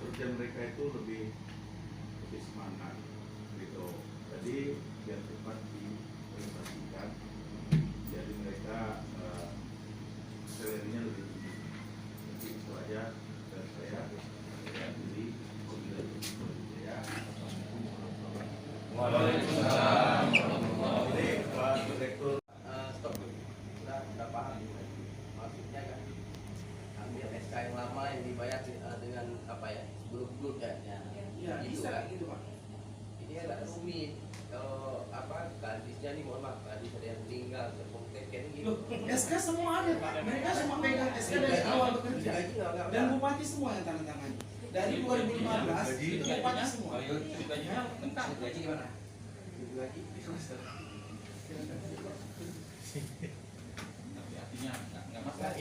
kerja mereka itu lebih semangat gitu. Jadi biar cepat diimplementasikan, jadi mereka salary-nya lebih tinggi. Jadi itu aja dan saya pilih ya. Waalaikumsalam. Jadi Pak Direktur stop dulu. Udah paham maksudnya kan, ambil SK yang lama yang dibayar dengan apa ya, sebelum kan ya. Ya, Gitu bisa kan. gitu Pak. Ini agak rumit. Kalau apa kadisnya nih, mohon maaf, kadis ada yang meninggal, terkompleken gitu. Loh, SK semua ada Pak. Mereka semua pegang SK dari awal bekerja. Gaji nggak Dan bupati semua yang tanda tangan. Dari 2015 itu bupati semua. gaji gimana? Gaji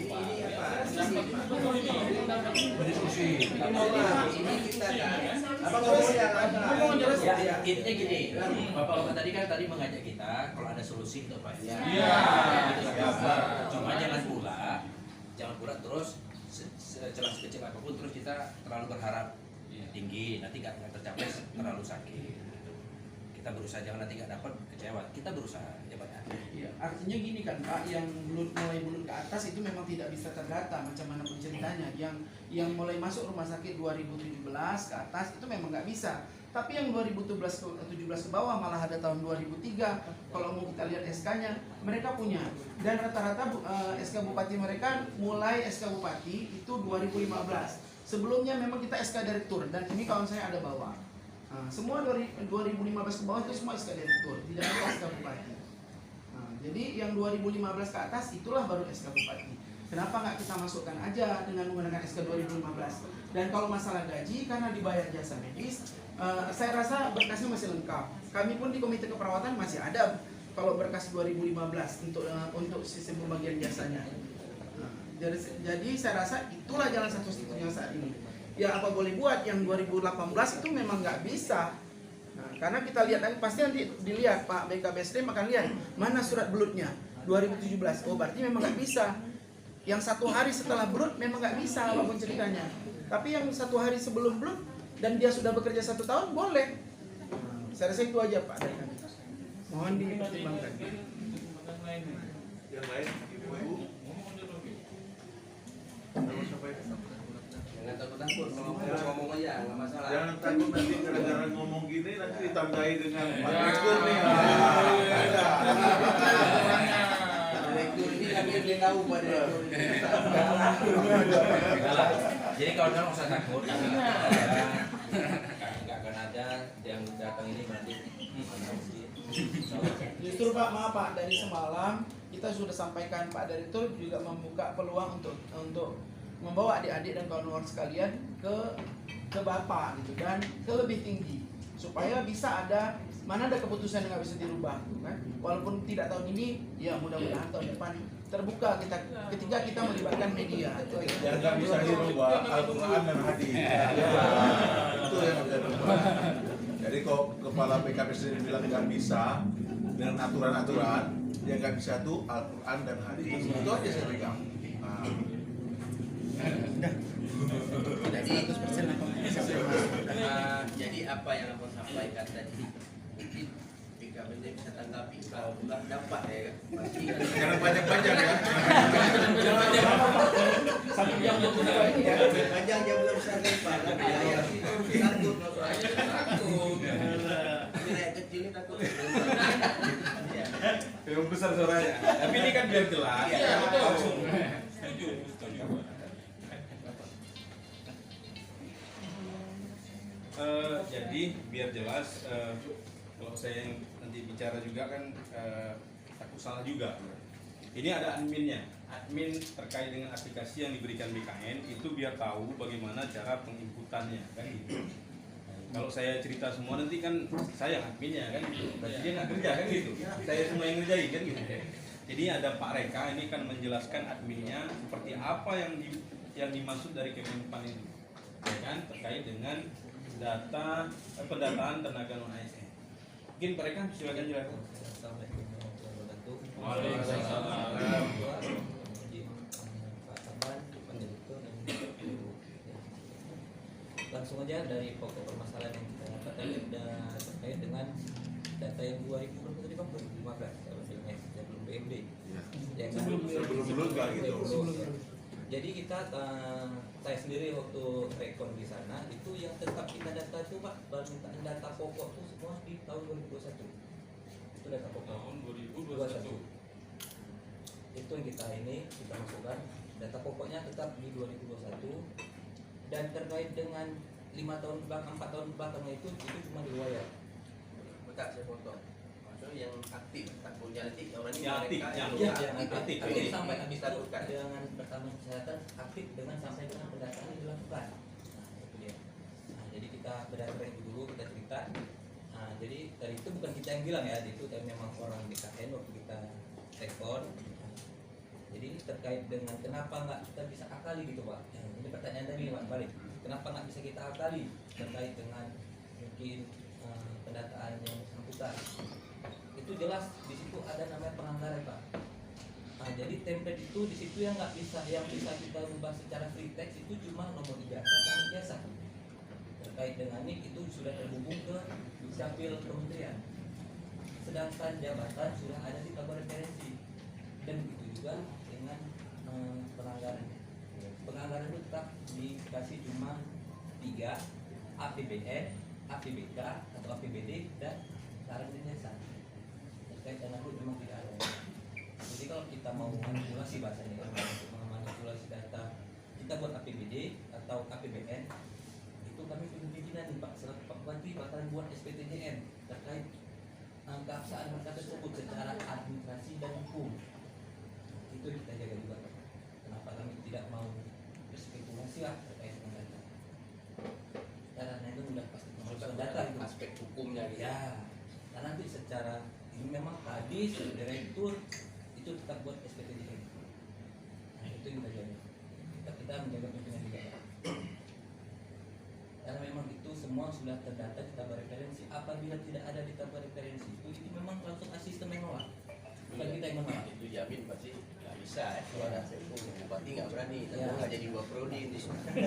ini apa? Berdiskusi. Ini kita kan. Apa ngomongnya? Ngomong jelas. Ya, intinya gini, Bapak tadi kan mengajak kita kalau ada solusi untuk Pak. Iya. Cuma jangan pula terus celah sekecil apapun terus kita terlalu berharap tinggi, nanti nggak tercapai, terlalu sakit. Kita berusaha, jangan nanti nggak dapat kecewa. Kita berusaha ya Pak. Iya, artinya gini kan Pak, yang mulai bulan ke atas itu memang tidak bisa terdata macam mana pun ceritanya. Yang mulai masuk rumah sakit 2017 ke atas itu memang nggak bisa. Tapi yang 2017 ke bawah malah ada tahun 2003. Kalau mau kita lihat SK-nya, mereka punya. Dan rata-rata SK Bupati mereka mulai SK Bupati itu 2015. Sebelumnya memang kita SK Direktur, dan ini kawan saya ada bawa. Nah, semua 2015 ke bawah itu semua SK Direktur, tidak ada SK Bupati. Nah, jadi yang 2015 ke atas itulah baru SK Bupati. Kenapa nggak kita masukkan aja dengan menggunakan SK 2015? Dan kalau masalah gaji, karena dibayar jasa medis, saya rasa berkasnya masih lengkap. Kami pun di Komite Keperawatan masih ada kalau berkas 2015 untuk sistem pembagian jasanya. Nah, jadi saya rasa itulah jalan satu-satunya saat ini. Ya apa boleh buat, yang 2018 itu memang nggak bisa. Nah, karena kita lihat pasti nanti dilihat Pak BKBSD akan lihat mana surat belutnya 2017. Oh berarti memang nggak bisa. Yang satu hari setelah belut memang nggak bisa apapun ceritanya. Tapi yang satu hari sebelum belut dan dia sudah bekerja 1 tahun boleh. Saya rasa itu aja Pak dari kami. Mohon dipertimbangkan. yang lain ibu-ibu Jangan takut-takut, ngomong aja, nggak masalah. jangan takut nanti gara-gara ngomong gini nanti ditandai dengan Pak Direktur nih. Direktur ini kan dia tahu Pak Direktur ini. Jadi kawan-kawan nggak usah takut, nggak akan ada yang datang ini berarti. Justru Pak, maaf Pak, dari semalam kita sudah sampaikan Pak Direktur juga membuka peluang untuk membawa adik-adik dan kawan-kawan sekalian ke Bapak gitu, dan ke lebih tinggi supaya bisa ada mana ada keputusan yang nggak bisa dirubah kan. Walaupun tidak tahun ini, ya mudah-mudahan tahun depan terbuka ketika kita melibatkan media. Yang nggak bisa dirubah Al-Quran dan hadis. Itu yang bisa dirubah. Jadi kalau kepala PKP sendiri bilang nggak bisa dengan aturan-aturan, yang nggak bisa tuh Al-Quran dan hadis. Itu aja saya pegang. Jadi apa yang aku sampaikan tadi mungkin BKPD bisa tanggapi kalau nggak dapat ya kan. Pasti kan. Jangan panjang-panjang ya. Sampai jam 2 ini ya. Panjang jam belum sampai Pak. Takut masalahnya, takut. Wilayah kecil ini takut. Yang besar suaranya. Tapi ini kan biar jelas. Iya, betul. Langsung. Setuju. Jadi biar jelas, kalau saya yang nanti bicara juga kan takut salah juga. Ini ada adminnya, admin terkait dengan aplikasi yang diberikan BKN itu biar tahu bagaimana cara penginputannya kan gitu. Kalau saya cerita semua nanti kan saya adminnya kan gitu, berarti dia nggak kerja kan gitu. Saya semua yang ngerjain kan gitu. Jadi ada Pak Reka ini kan menjelaskan adminnya seperti apa yang dimaksud dari Kemenpan itu, ya kan, terkait dengan data pendataan tenaga non ASN. Mungkin mereka silakan jelaskan. Waalaikumsalam. langsung aja dari pokok permasalahan yang kita dapat terkait dengan data yang 2015 sebelum BMD. Iya. Ya kan? Sebelum juga gitu. Jadi kita saya sendiri waktu rekon di sana itu yang tetap kita data itu Pak, permintaan data pokok itu semua di tahun 2021. Itu data pokok Tahun 2021. itu yang kita masukkan data pokoknya tetap di 2021 dan terkait dengan 5 tahun belakang 4 tahun belakangnya itu cuma di wayar. Bentar saya potong. Maksudnya yang aktif tak punya nanti orang ini Yang aktif, mereka yang aktif ini sampai habis itu dilakukan. dengan pertama kesehatan aktif dengan sampai dengan pendataan yang dilakukan. Nah, itu dia. Nah, jadi kita berdasarkan itu dulu kita cerita. Nah, jadi tadi itu bukan kita yang bilang ya, itu memang orang BKN waktu kita rekon. Jadi terkait dengan kenapa nggak kita bisa akali gitu Pak? Ya, ini pertanyaan tadi Pak balik. Kenapa nggak bisa kita akali terkait dengan mungkin pendataan yang bersangkutan? Itu jelas di situ ada namanya penganggaran Pak. Nah, jadi template itu di situ yang nggak bisa, yang bisa kita ubah secara free text itu cuma nomor ijazah dan ijazah. Terkait dengan ini itu sudah terhubung ke Dukcapil Kementerian. Sedangkan jabatan sudah ada di kabar referensi dan begitu juga dengan penganggaran. Penganggaran itu tetap dikasih cuma 3 APBN, APBK atau APBD dan saran dan jasa. Terkait dana itu memang tidak ada. Jadi kalau kita mau manipulasi bahasanya kan, manipulasi data, kita buat APBD atau APBN itu kami punya pimpinan Pak selaku Pak Bupati bakalan buat SPTJN terkait keabsahan mereka tersebut secara administrasi dan hukum. Itu kita jaga juga Pak. Kenapa kami tidak mau berspekulasi lah terkait dengan data? Karena itu udah pasti memasukkan data itu aspek hukumnya gitu. ya. Karena nanti secara ini memang hadis direktur itu tetap buat SPTJN. Nah itu yang kita jaga. Kita menjaga pimpinan juga Pak. Karena memang itu semua sudah terdata di tabel referensi. Apabila tidak ada di tabel referensi itu memang langsung asisten yang menolak. Bukan kita yang menolak. Itu jamin pasti nggak bisa ya. Kalau ada hukum bupati nggak berani, tapi Ya. nggak jadi 2 prodi ini. Mungkin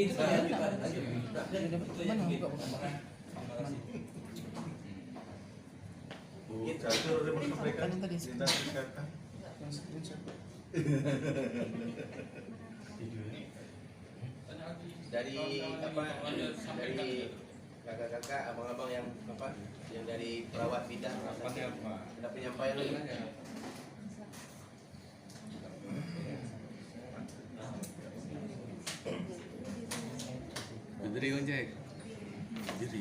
itu ya Pak. Itu yang mungkin. Terima kasih. Bu Catur udah menyampaikan lintas kesehatan. Dari apa? Dari kakak-kakak, abang-abang yang apa? Yang dari perawat bidang Harapannya apa? ada penyampaian lagi kan? Menteri Ojek. Jadi.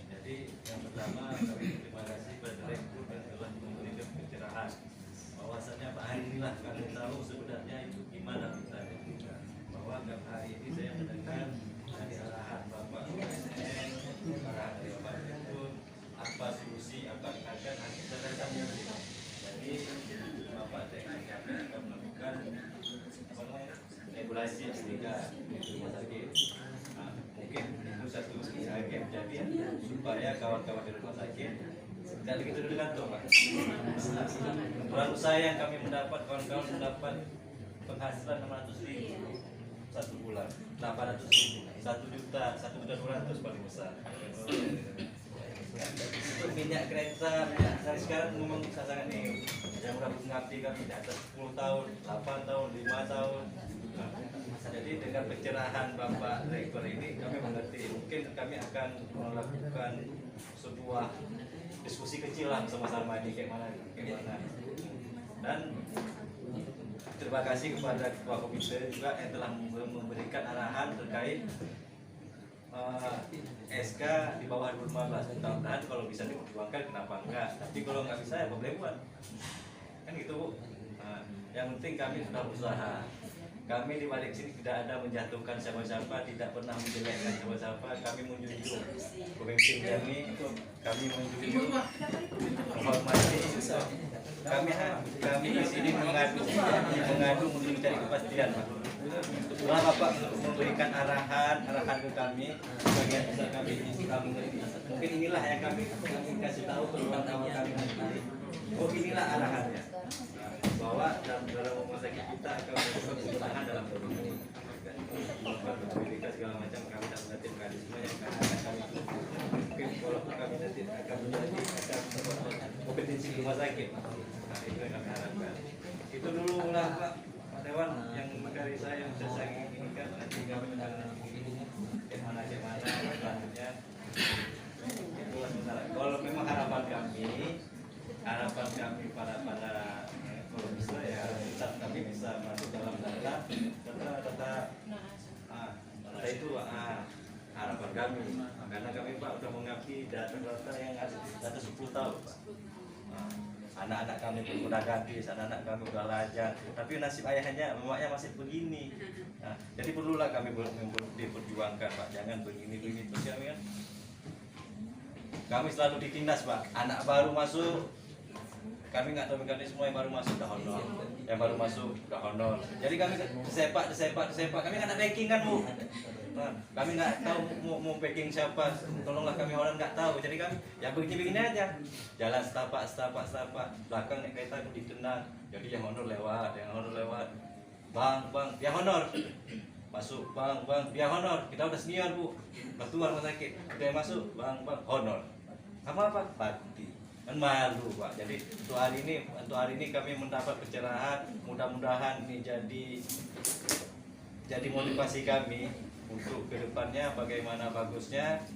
Jadi yang pertama kami terima kasih pada Direktur yang telah memberikan pencerahan bahwasannya Pak hari inilah kami tahu sebenarnya itu gimana ceritanya, bahwa hari ini saya mendengar dari arahan Bapak PSN, arahan dari Bapak Direktur apa solusi apa akan nanti kita akan jadi Bapak Direktur kami akan melakukan apa namanya regulasi SDK di rumah sakit. Nah, mungkin itu satu agen jadi supaya kawan-kawan di rumah sakit tidak begitu dulu kantor Pak. Menurut saya yang kami mendapat kawan-kawan mendapat penghasilan 600.000 satu bulan, 800.000, 1.200.000 paling besar. Untuk minyak kereta dari sekarang memang sangat nih yang udah mengabdi kami di atas 10 tahun, 8 tahun, 5 tahun. Jadi dengan pencerahan Bapak Rektor ini kami mengerti. Mungkin kami akan melakukan sebuah diskusi kecil lah sama-sama ini kayak mana. Dan terima kasih kepada Ketua Komite juga yang telah memberikan arahan terkait SK di bawah 2015. Mudah-mudahan kalau bisa diperjuangkan kenapa enggak. Tapi kalau nggak bisa ya boleh buat. Kan gitu Bu. Nah, yang penting kami sudah berusaha. Kami di balik sini tidak ada menjatuhkan siapa-siapa, tidak pernah menjelekkan siapa-siapa. Kami menjunjung pemimpin kami menjunjung menghormati. Kami di sini mengadu untuk mencari kepastian, Pak. Itulah Bapak memberikan arahan ke kami, bagian besar kami mungkin inilah yang kami kasih tahu kepada kami nanti. Oh, inilah arahannya, bahwa dalam rumah sakit kita akan berusaha dalam pendidikan segala macam. Kami tak mengerti mekanisme yang akan kami mungkin kalau kami nanti akan menjadi kompetensi rumah sakit. Nah, itu yang kami harapkan. Itu dulu lah Pak Dewan yang dari saya yang saya inginkan. Nanti kami akan kemana selanjutnya. Itulah sementara. Kalau memang harapan kami para kalau bisa ya tetap kami bisa masuk dalam data itu harapan kami, karena kami Pak sudah mengabdi data yang ada data 10 tahun Pak. Anak-anak kami pun udah gadis, anak-anak kami udah lajang, tapi nasib ayahnya, emaknya masih begini. Jadi perlulah kami diperjuangkan Pak, jangan begini terus kan. Kami selalu ditindas Pak, anak baru masuk kami nggak tahu mekanisme, yang baru masuk udah honor, yang baru masuk udah honor. Jadi kami sepak, kami nggak ada backing kan Bu. Nah, kami nggak tahu mau backing siapa, tolonglah kami orang nggak tahu. Jadi kami ya begini aja, jalan setapak, belakang nih kereta ditendang. Jadi yang honor lewat, bang, dia honor. Masuk bang, dia honor. Kita udah senior Bu, ketua rumah sakit, udah masuk bang, honor. Apa? Bakti. Kan malu Pak. Jadi untuk hari ini kami mendapat pencerahan. Mudah-mudahan ini jadi motivasi kami untuk kedepannya bagaimana bagusnya.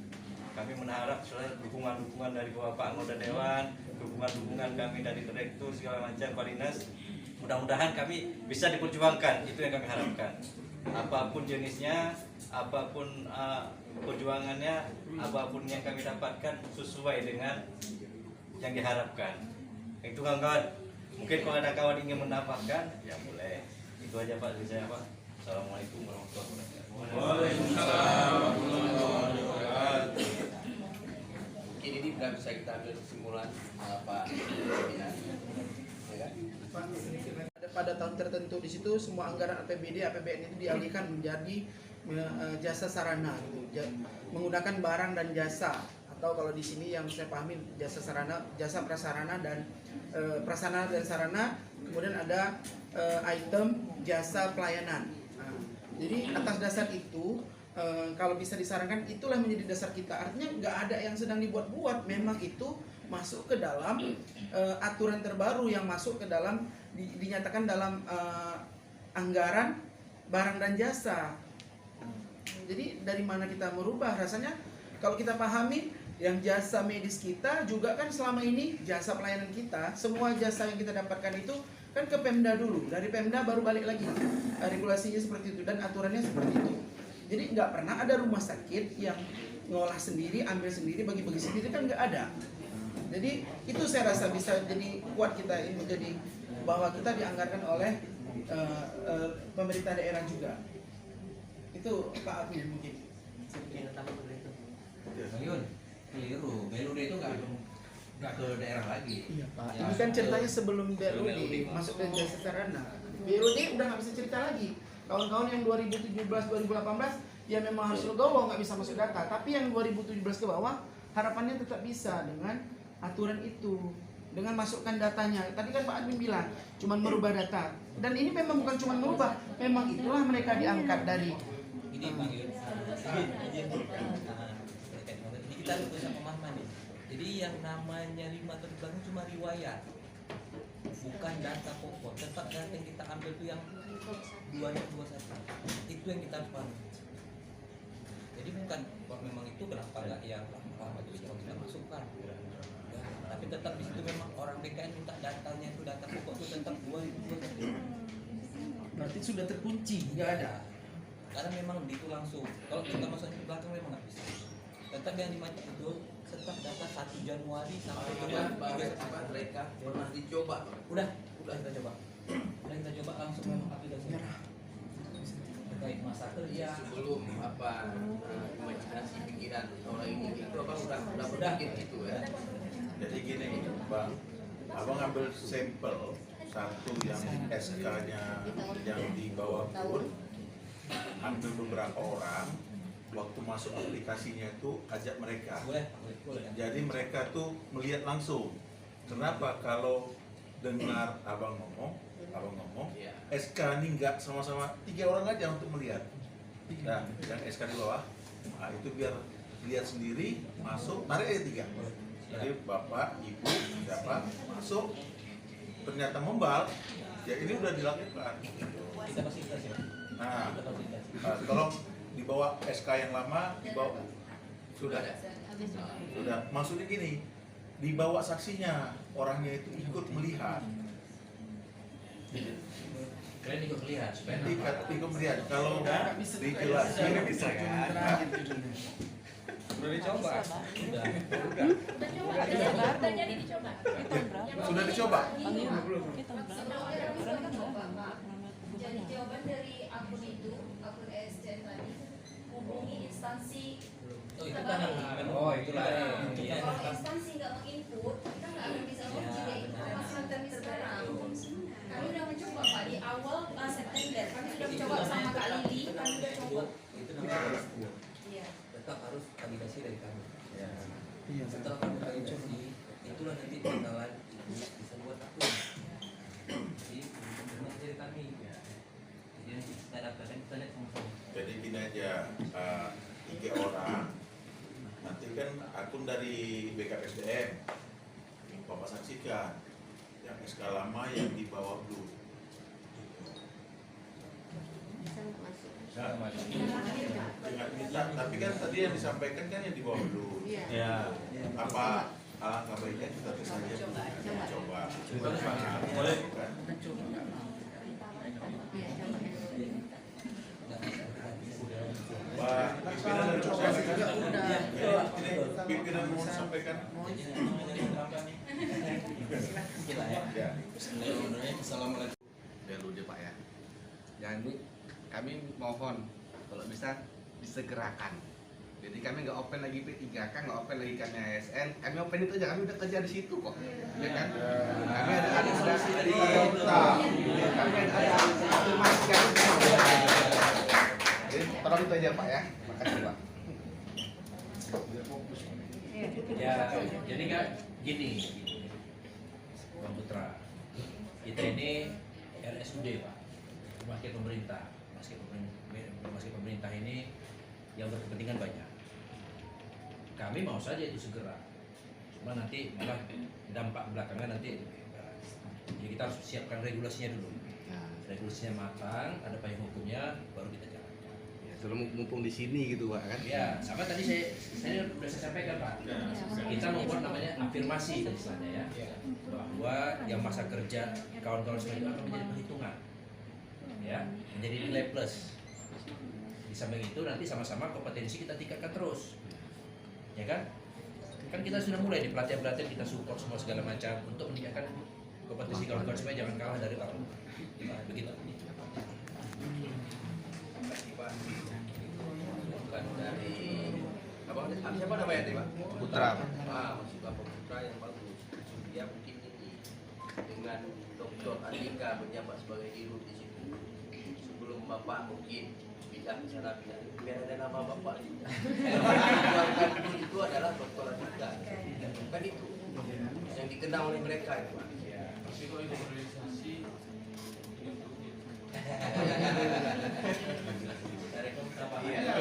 Kami mengharap dukungan dari Bapak Anggota Dewan, dukungan kami dari direktur segala macam Pak Dinas. Mudah-mudahan kami bisa diperjuangkan. Itu yang kami harapkan. Apapun jenisnya, apapun perjuangannya, apapun yang kami dapatkan sesuai dengan yang diharapkan. Itu kawan-kawan. Mungkin kalau ada kawan ingin menambahkan, ya boleh. Itu aja Pak dari saya Pak. Assalamualaikum warahmatullahi wabarakatuh. Waalaikumsalam warahmatullahi wabarakatuh. Mungkin ini sudah bisa kita ambil kesimpulan Pak. Ya kan? Pada tahun tertentu di situ semua anggaran APBD, APBN itu dialihkan menjadi jasa sarana, gitu. Menggunakan barang dan jasa. Atau kalau di sini yang saya pahami jasa prasarana dan prasarana dan sarana, kemudian ada item jasa pelayanan. Nah, jadi atas dasar itu kalau bisa disarankan itulah menjadi dasar kita. Artinya nggak ada yang sedang dibuat-buat, memang itu masuk ke dalam aturan terbaru yang masuk ke dalam dinyatakan dalam anggaran barang dan jasa. Jadi dari mana kita merubah? Rasanya kalau kita pahami yang jasa medis kita juga kan selama ini jasa pelayanan kita, semua jasa yang kita dapatkan itu kan ke Pemda dulu, dari Pemda baru balik lagi. Regulasinya seperti itu dan aturannya seperti itu. Jadi nggak pernah ada rumah sakit yang ngolah sendiri, ambil sendiri, bagi-bagi sendiri, kan nggak ada. Jadi itu saya rasa bisa jadi kuat kita ini menjadi bahwa kita dianggarkan oleh pemerintah daerah juga. Itu Pak Admin mungkin. Mayun, keliru. BLUD itu nggak ke daerah lagi. Iya Pak. Ya, Ini kan ceritanya sebelum BLUD masuk ke jasa sarana. BLUD udah nggak bisa cerita lagi. Kawan-kawan yang 2017-2018 ya memang harus legowo, nggak bisa masuk data. Tapi yang 2017 ke bawah harapannya tetap bisa dengan aturan itu, dengan masukkan datanya. Tadi kan Pak Admin bilang cuma merubah data. Dan ini memang bukan cuma merubah, memang itulah mereka diangkat dari Ini Bang Yun, ini kita bisa pemahaman nih. Jadi yang namanya 5 terbaru cuma riwayat, bukan data pokok. Tetap data yang kita ambil itu yang 2021, itu yang kita paham. Jadi bukan kalau memang itu kenapa nggak yang lama itu kita masukkan. Ya, tapi tetap di situ memang orang BKN minta datanya itu data pokok itu tetap 2021. berarti sudah terkunci, nggak ada. Karena memang itu langsung. Kalau kita masuk ke belakang memang nggak bisa. Tetap yang dimaju itu tetap data 1 Januari sampai dengan 3 mereka pernah dicoba. Udah kita coba. Udah kita coba langsung memang aplikasinya. terkait masa kerja. Sebelum imajinasi pikiran orang ini itu apa udah berpikir gitu ya. Jadi gini Bang, abang ambil sampel satu yang SK-nya yang dibawa pun, ambil beberapa orang, waktu masuk aplikasinya itu ajak mereka. Boleh ya. Jadi mereka tuh melihat langsung. Kenapa? Kalau dengar abang ngomong, Iya. SK ini enggak sama-sama 3 orang aja untuk melihat. Nah, yang SK di bawah, nah itu biar lihat sendiri, masuk, tarik aja 3. Jadi bapak, ibu, siapa masuk, ternyata membal, ya ini udah dilakukan. Kita fasilitasi, Pak. Nah, Kita fasilitasi. tolong dibawa SK yang lama, dibawa sudah. Maksudnya gini, dibawa saksinya, orangnya itu ikut melihat. Kalian ikut melihat supaya nampak. Ikut melihat. Kalau Nggak bisa dijelasin juga ya. bisa kan? Terakhir judulnya. Sudah dicoba. Udah. Sudah dicoba. Jadi jawaban dari akun itu, akun ESCN tadi, hubungi instansi. Oh itu kan Oh, itulah. Iya. Kalau instansi nggak menginput, kita nggak akan bisa menguji Ya, informasi yang kami sekarang. Kami udah mencoba Pak di awal September, kami sudah mencoba sama Kak Lili, kami udah coba. Itu namanya resiko. Iya. Tetap harus validasi dari kami. Iya. Setelah kami validasi, itulah nanti bakalan bisa buat akun. Jadi informasi dari kami. Jadi nanti kita daftarkan, kita lihat sama-sama. Jadi gini aja, 3 orang, nanti kan akun dari BKPSDM, Bapak saksikan, yang SK lama yang di bawah blue. Ingat minta, tapi kan tadi yang disampaikan kan yang di bawah blue. Ya. Apa alangkah baiknya kita tes saja, coba. Boleh. Kan? Pak pimpinan dan sampaikan, ini pimpinan mau sampaikan. Kita ya. Ya. Assalamualaikum. Dulu Pak ya. Jadi kami mohon kalau bisa disegerakan. Jadi kami nggak open lagi P3K, nggak open lagi kami ASN. Kami open itu aja, kami udah kerja di situ kok, ya kan? Kami ada solusi dari kota. Kami ada afirmasi kami. Jadi tolong itu aja Pak ya. Makasih Pak. Ya, jadi kan gini, Bang Putra, kita ini RSUD Pak, rumah sakit pemerintah. Rumah sakit pemerintah ini yang berkepentingan banyak. Kami mau saja itu segera, cuma nanti malah dampak belakangan nanti. Jadi kita harus siapkan regulasinya dulu. Regulasinya matang, ada payung hukumnya, baru kita jalankan. Ya, kalau mumpung di sini gitu Pak kan? Ya, sama tadi saya sudah sampaikan Pak. Kita membuat namanya afirmasi istilahnya ya, bahwa yang masa kerja kawan-kawan semua itu akan menjadi perhitungan, ya, menjadi nilai plus. Di samping itu nanti sama-sama kompetensi kita tingkatkan terus, ya kan? Kan kita sudah mulai di pelatihan-pelatihan kita support semua segala macam untuk meningkatkan kompetensi kawan-kawan semua jangan kalah dari orang. Begitu. Bukan dari abang siapa namanya tadi Pak? Putra. Masih Bapak Putra yang bagus. Dia mungkin ini dengan Dr. Andika menjabat sebagai dirut di situ. Sebelum Bapak mungkin pindah ke sana biar ada nama Bapak juga. Keluarga itu adalah Dr. Andika. Bukan itu yang dikenal oleh mereka itu Pak. Tapi kalau itu organisasi Iya.